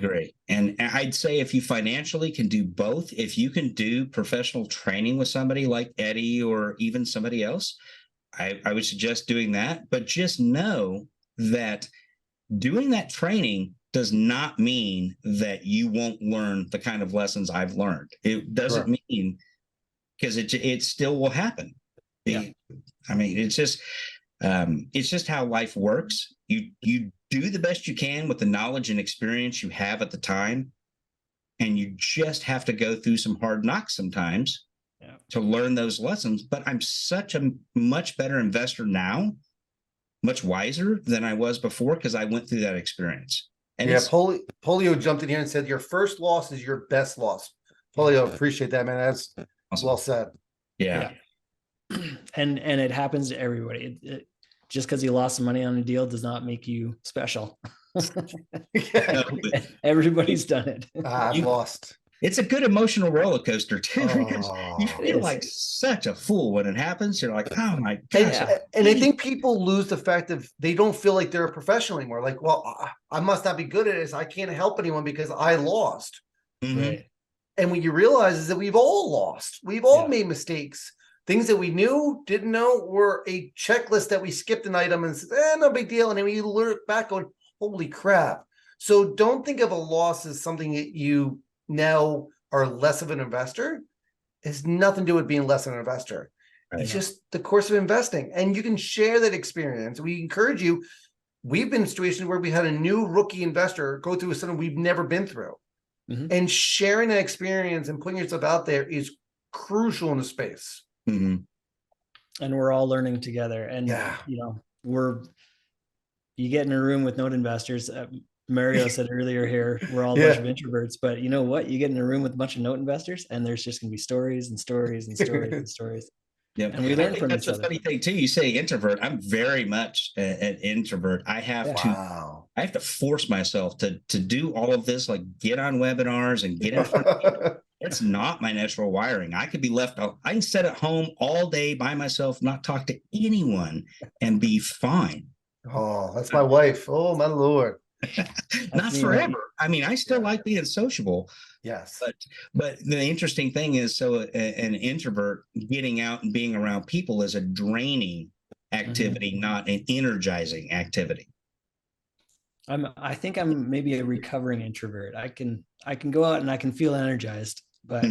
agree. And I'd say if you financially can do both, if you can do professional training with somebody like Eddie or even somebody else, I would suggest doing that. But just know that doing that training does not mean that you won't learn the kind of lessons I've learned. It doesn't mean, because it still will happen. Yeah. I mean, it's just how life works. You do the best you can with the knowledge and experience you have at the time, and you just have to go through some hard knocks sometimes to learn those lessons. But I'm such a much better investor now, much wiser than I was before, because I went through that experience. And Polio jumped in here and said, your first loss is your best loss. Polio, appreciate that, man. That's awesome. Well said. Yeah. And it happens to everybody. Just because you lost some money on a deal does not make you special. Everybody's done it. I've lost. It's a good emotional roller coaster too, because you feel like such a fool when it happens. You're like, oh my gosh. And I think people lose the fact that they don't feel like they're a professional anymore. Like, well, I must not be good at this. I can't help anyone because I lost. Right. And what you realize is that we've all lost. We've all made mistakes. Things that we knew, didn't know, were a checklist that we skipped an item and said, no big deal. And then we look back going, holy crap. So don't think of a loss as something that you now are less of an investor. It has nothing to do with being less of an investor. It's just the course of investing. And you can share that experience. We encourage you. We've been in situations where we had a new rookie investor go through something we've never been through. And sharing that experience and putting yourself out there is crucial in the space. And we're all learning together. And, you get in a room with note investors. Mario said earlier here, we're all a bunch of introverts, but you know what? You get in a room with a bunch of note investors and there's just going to be stories and stories and stories and stories. Yeah, and we learn from that's each other. That's a funny thing too. You say introvert. I'm very much an introvert. I have to force myself to do all of this, like get on webinars and get in front of people. It's not my natural wiring. I could be left. I can sit at home all day by myself, not talk to anyone, and be fine. Oh, that's my wife. Oh, my Lord. Not forever. Right? I mean, I still like being sociable. Yes. But the interesting thing is, so an introvert getting out and being around people is a draining activity, not an energizing activity. I think I'm maybe a recovering introvert. I can go out and I can feel energized, but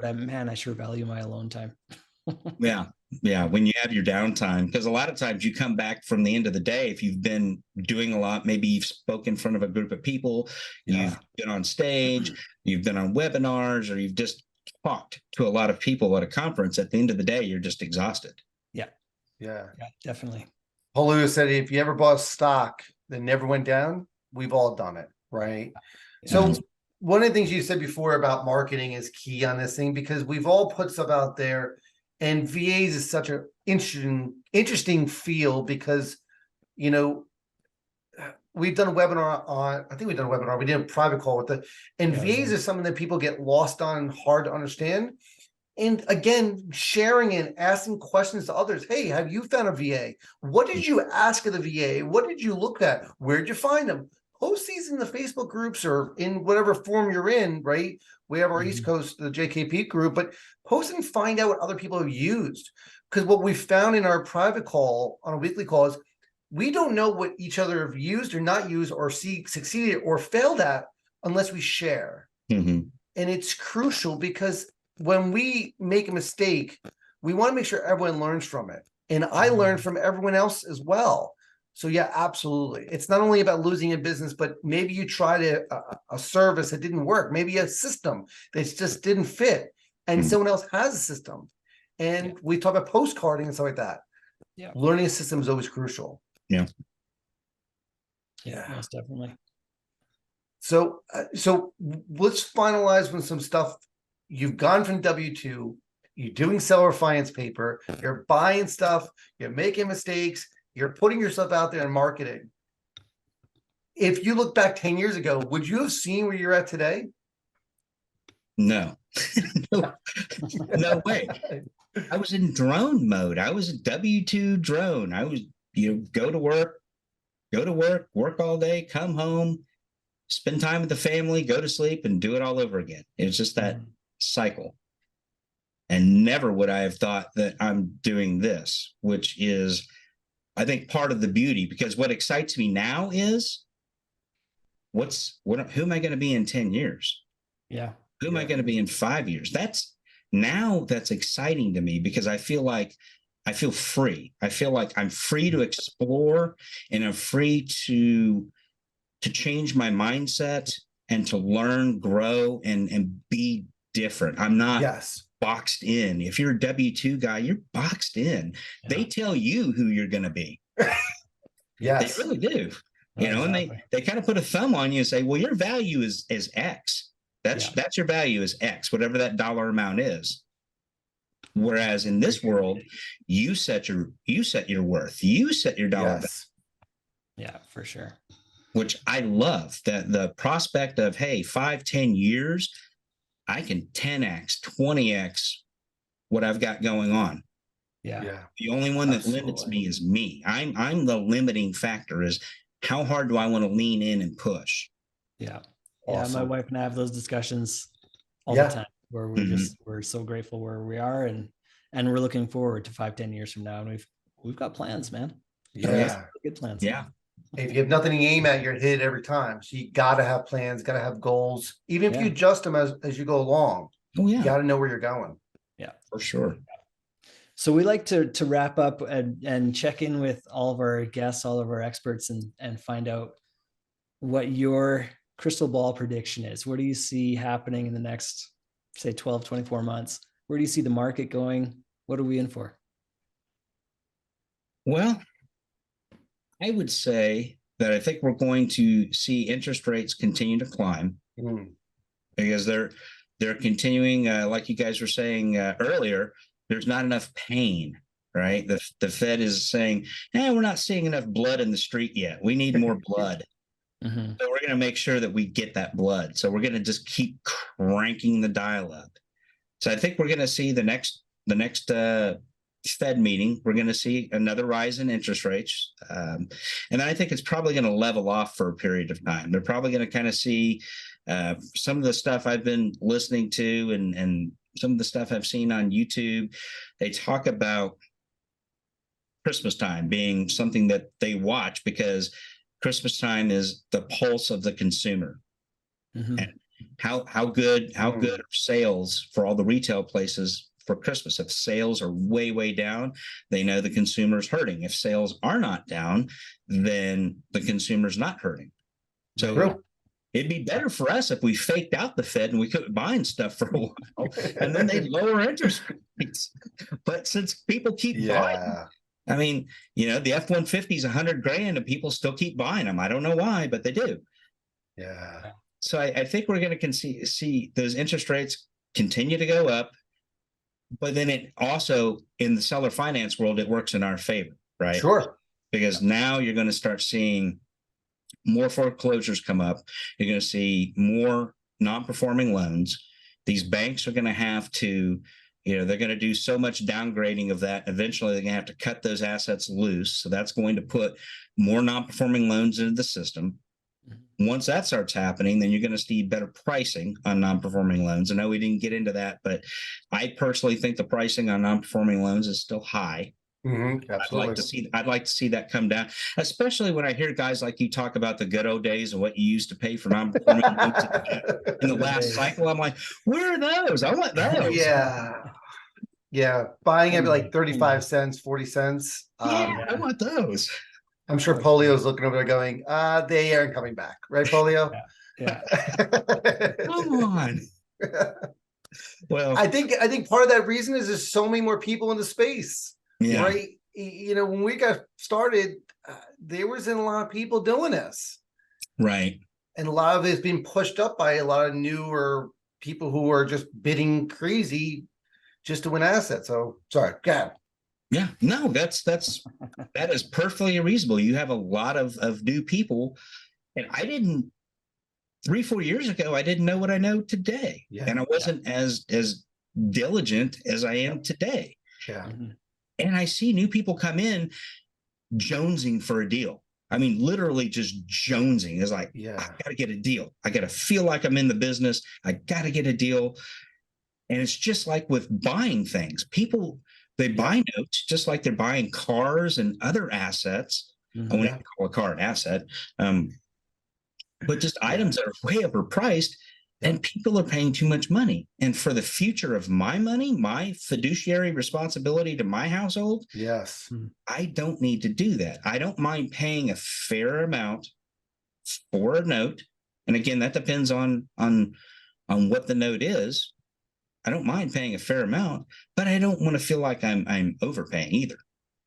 I sure value my alone time. Yeah. When you have your downtime, because a lot of times you come back from the end of the day, if you've been doing a lot, maybe you've spoken in front of a group of people, you've been on stage, you've been on webinars, or you've just talked to a lot of people at a conference. At the end of the day, you're just exhausted. Yeah, definitely. Paul said, if you ever bought stock that never went down, we've all done it, right? So one of the things you said before about marketing is key on this thing, because we've all put stuff out there, and VAs is such an interesting field because, we've done a webinar on, we did a private call with VAs is something that people get lost on and hard to understand. And again, sharing and asking questions to others. Hey, have you found a VA? What did you ask of the VA? What did you look at? Where did you find them? Post these in the Facebook groups or in whatever form you're in, right? We have our East Coast, the JKP group, but post and find out what other people have used. Because what we found in our private call, on a weekly call, is we don't know what each other have used or not used or succeeded or failed at unless we share. And it's crucial because when we make a mistake, we want to make sure everyone learns from it. And I learn from everyone else as well. So yeah, absolutely. It's not only about losing a business, but maybe you tried a service that didn't work, maybe a system that just didn't fit, and someone else has a system. And we talk about postcarding and stuff like that. Yeah. Learning a system is always crucial. Yeah, most definitely. So let's finalize with some stuff. You've gone from W-2, you're doing seller finance paper, you're buying stuff, you're making mistakes, you're putting yourself out there in marketing. If you look back 10 years ago, would you have seen where you're at today? No. No way. I was in drone mode. I was a W-2 drone. I was, go to work, work all day, come home, spend time with the family, go to sleep, and do it all over again. It's just that cycle. And never would I have thought that I'm doing this, which is, I think, part of the beauty, because what excites me now is who am I going to be in 10 years? Yeah. Who am I going to be in 5 years? That's exciting to me, because I feel free. I feel like I'm free to explore, and I'm free to change my mindset and to learn, grow, and be different. I'm not boxed in. If you're a W-2 guy, you're boxed in. Yeah. They tell you who you're going to be. Yes. They really do. And they kind of put a thumb on you and say, well, your value is X. That's your value is X, whatever that dollar amount is. Whereas in this world, you set your worth, you set your dollar value. Yeah, for sure. Which I love, that the prospect of, hey, 5-10 years, I can 10x, 20x what I've got going on. Yeah. The only one that limits me is me. I'm the limiting factor, is how hard do I want to lean in and push? Yeah. Awesome. Yeah. My wife and I have those discussions all the time, where we're so grateful where we are, and we're looking forward to 5-10 years from now. And we've got plans, man. Yeah. Good plans. Yeah. If you have nothing to aim at, you're hit every time. So you got to have plans, got to have goals, even if you adjust them as you go along. Oh, yeah. You got to know where you're going. Yeah, for sure. So we like to wrap up and check in with all of our guests, all of our experts, and find out what your crystal ball prediction is. What do you see happening in the next, say, 12, 24 months? Where do you see the market going? What are we in for? Well, I would say that I think we're going to see interest rates continue to climb, because they're continuing, like you guys were saying earlier, there's not enough pain, right? The Fed is saying, we're not seeing enough blood in the street yet. We need more blood. So we're going to make sure that we get that blood. So we're going to just keep cranking the dial up. So I think we're going to see the next Fed meeting, we're going to see another rise in interest rates. And then I think it's probably going to level off for a period of time. They're probably going to kind of see some of the stuff I've been listening to, and some of the stuff I've seen on YouTube. They talk about Christmas time being something that they watch, because Christmas time is the pulse of the consumer. And how good are sales for all the retail places for Christmas? If sales are way down, they know the consumer's hurting. If sales are not down, then the consumer's not hurting. So it'd be better for us if we faked out the Fed and we quit buying stuff for a while, and then they'd lower interest rates. But since people keep buying, I mean, the F-150 is $100,000 and people still keep buying them. I don't know why, but they do. Yeah. So I think we're going to see those interest rates continue to go up. But then it also, in the seller finance world, it works in our favor, right? Sure. Because now you're going to start seeing more foreclosures come up. You're going to see more non-performing loans. These banks are going to have to, they're going to do so much downgrading of that. Eventually, they're going to have to cut those assets loose. So that's going to put more non-performing loans into the system. Once that starts happening, then you're going to see better pricing on non-performing loans. I know we didn't get into that, but I personally think the pricing on non-performing loans is still high. Absolutely. I'd like to see that come down, especially when I hear guys like you talk about the good old days and what you used to pay for non-performing loans in the last cycle. I'm like, where are those? I want those. Yeah. Buying it like 35 cents, 40 cents. I want those. I'm sure Polio's looking over there going, they aren't coming back. Right, Polio? Yeah. Come on. Well, I think part of that reason is there's so many more people in the space. Yeah. Right. When we got started, there wasn't a lot of people doing this. Right. And a lot of it's being pushed up by a lot of newer people who are just bidding crazy just to win assets. So sorry, go ahead. Yeah, no, that is perfectly reasonable. You have a lot of new people, and I didn't 3-4 years ago, I didn't know what I know today. And I wasn't as diligent as I am today. Yeah. And I see new people come in jonesing for a deal. I mean, literally just jonesing. Is like, I Yeah. got to get a deal. I got to feel like I'm in the business. I got to get a deal. And it's just like with buying things. People, they buy notes just like they're buying cars and other assets. I wouldn't even call a car an asset, but just items that are way overpriced. And people are paying too much money. And for the future of my money, my fiduciary responsibility to my household, Yes. I don't need to do that. I don't mind paying a fair amount for a note. And again, that depends on what the note is. I don't mind paying a fair amount, but I don't want to feel like I'm overpaying either.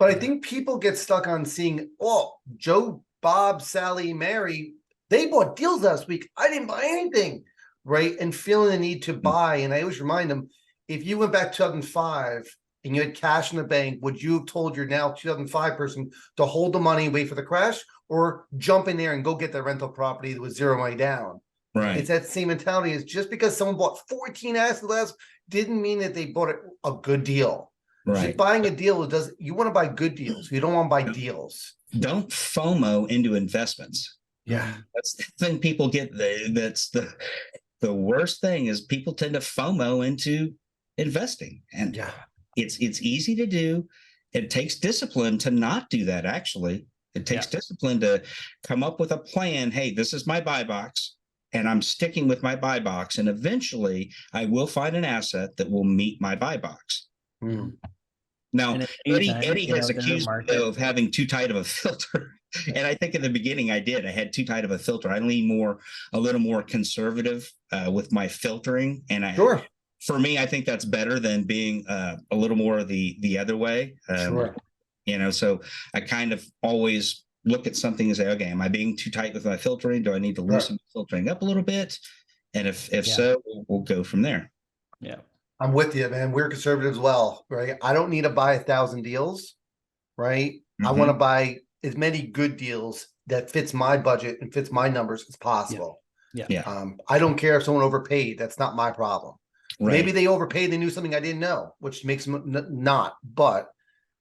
But I think people get stuck on seeing, oh, Joe, Bob, Sally, Mary, they bought deals last week. I didn't buy anything. Right. And feeling the need to buy. And I always remind them, if you went back 2005 and you had cash in the bank, would you have told your now 2005 person to hold the money and wait for the crash, or jump in there and go get the rental property that was zero money down? Right. It's that same mentality. Is just because someone bought 14 assets last didn't mean that they bought a good deal. Right. Just buying a deal does. You want to buy good deals. You don't want to buy deals. Don't FOMO into investments. Yeah. That's the thing people get. That's the worst thing is people tend to FOMO into investing. And it's easy to do. It takes discipline to not do that. Actually, it takes discipline to come up with a plan. Hey, this is my buy box, and I'm sticking with my buy box. And eventually I will find an asset that will meet my buy box. Now, Eddie has accused me of having too tight of a filter. And I think in the beginning I did. I had too tight of a filter. I lean a little more conservative with my filtering. And for me, I think that's better than being a little more the other way. So I kind of always look at something and say, okay, am I being too tight with my filtering? Do I need to loosen my filtering up a little bit? And if so, we'll go from there. Yeah. I'm with you, man. We're conservative as well, right? I don't need to buy 1,000 deals, right? I want to buy as many good deals that fits my budget and fits my numbers as possible. I don't care if someone overpaid. That's not my problem. Maybe they overpaid. They knew something I didn't know, which makes them not. But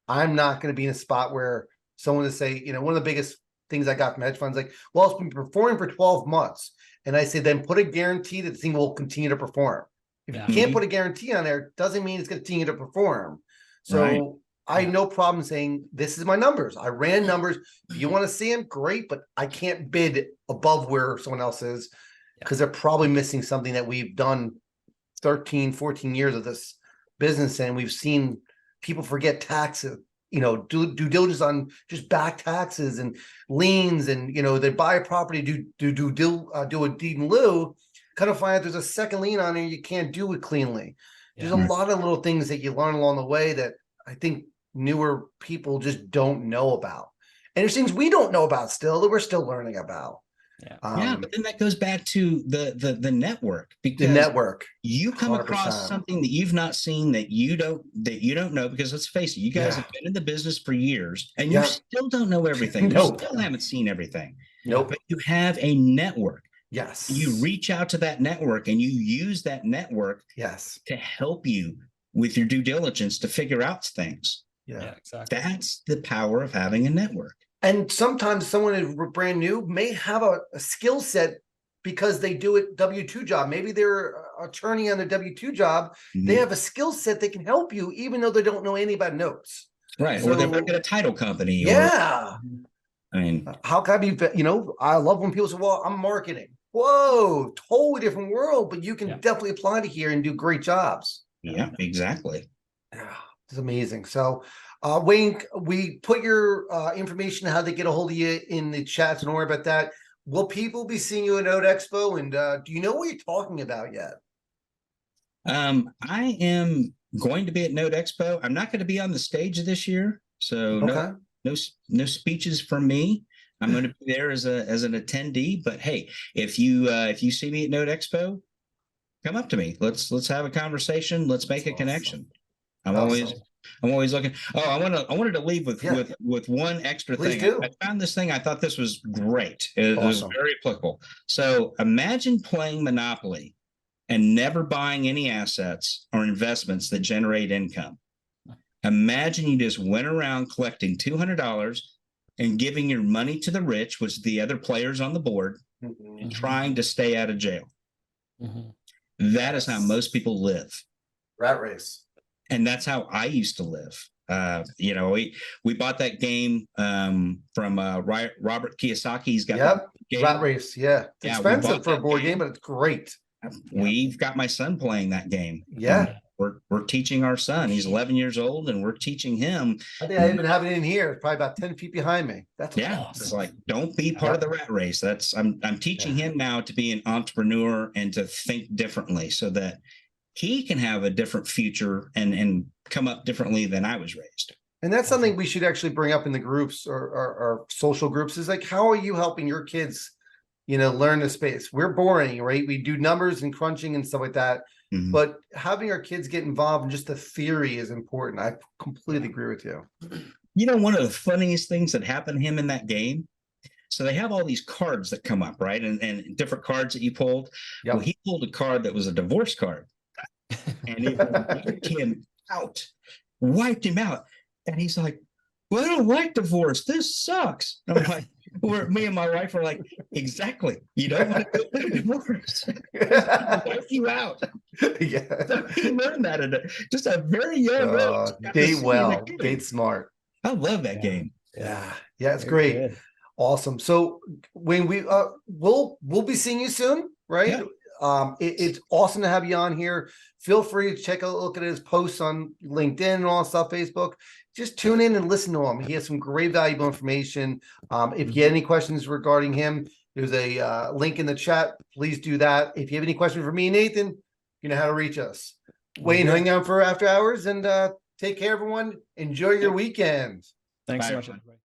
I'm not going to be in a spot where someone to say, one of the biggest things I got from hedge funds, like, well, it's been performing for 12 months. And I say, then put a guarantee that the thing will continue to perform. If you can't put a guarantee on there, doesn't mean it's going to continue to perform. So I have no problem saying, this is my numbers. I ran numbers. If you want to see them, great, but I can't bid above where someone else is, because they're probably missing something that we've done 13, 14 years of this business. And we've seen people forget taxes, due diligence on just back taxes and liens. And, they buy a property, do a deed in lieu, kind of find out there's a second lien on it, you can't do it cleanly. There's a lot of little things that you learn along the way that I think newer people just don't know about. And there's things we don't know about still that we're still learning about. But then that goes back to the network, because the network. You come 100%. Across something that you've not seen that you don't know, because let's face it, you guys have been in the business for years and you still don't know everything. You still haven't seen everything. But you have a network. Yes. You reach out to that network and you use that network to help you with your due diligence to figure out things. Yeah, exactly. That's the power of having a network. And sometimes someone is brand new may have a skill set because they do a W-2 job. Maybe they're an attorney on their W-2 job. They have a skill set that can help you, even though they don't know anything about notes. Right. So, or they work at a title company. I mean, how can I be, I love when people say, well, I'm marketing. Whoa, totally different world, but you can definitely apply to here and do great jobs. Yeah, exactly. It's amazing. So, Wayne, we put your information, how they get a hold of you in the chat, so don't worry about that. Will people be seeing you at Note Expo? And do you know what you're talking about yet? I am going to be at Note Expo. I'm not going to be on the stage this year, so no speeches from me. I'm going to be there as an attendee. But hey, if you see me at Note Expo, come up to me. Let's have a conversation. Let's make a connection. I'm always looking. Oh, I wanted to leave with one extra thing. I found this thing. I thought this was great. It was very applicable. So imagine playing Monopoly and never buying any assets or investments that generate income. Imagine you just went around collecting $200 and giving your money to the rich, which is the other players on the board, and trying to stay out of jail. That is how most people live. Rat race. And that's how I used to live. You know, we bought that game from Robert Kiyosaki. He's got Rat race. Yeah, it's expensive for a board game, but it's great. We've got my son playing that game. Yeah. We're teaching our son. He's 11 years old, and we're teaching him. I think I even have it in here. It's probably about 10 feet behind me. That's awesome. It's like, don't be part of the rat race. I'm teaching him now to be an entrepreneur and to think differently, so that he can have a different future and come up differently than I was raised. And that's something we should actually bring up in the groups or social groups, is like, how are you helping your kids, you know, learn the space? We're boring, right? We do numbers and crunching and stuff like that. But having our kids get involved in just the theory is important. I completely agree with you. You know, one of the funniest things that happened to him in that game, so they have all these cards that come up, right? And different cards that you pulled. Well, he pulled a card that was a divorce card. And it wiped him out. And he's like, well, I don't like divorce. This sucks. And I'm like, me and my wife are like, exactly. You don't want to go through divorce. Wipe you out. Yeah. So he learned that at just a very young age. Date well, date smart. I love that game. Yeah, it's great. Good. Awesome. So when we'll be seeing you soon, right? It's awesome to have you on here. Feel free to check a look at his posts on LinkedIn and all that stuff, Facebook. Just tune in and listen to him. He has some great valuable information. If you have any questions regarding him, there's a link in the chat. Please do that. If you have any questions for me and Nathan, you know how to reach us. Wayne, hang out for after hours, and take care, everyone. Enjoy your weekend. Thanks so much, everybody.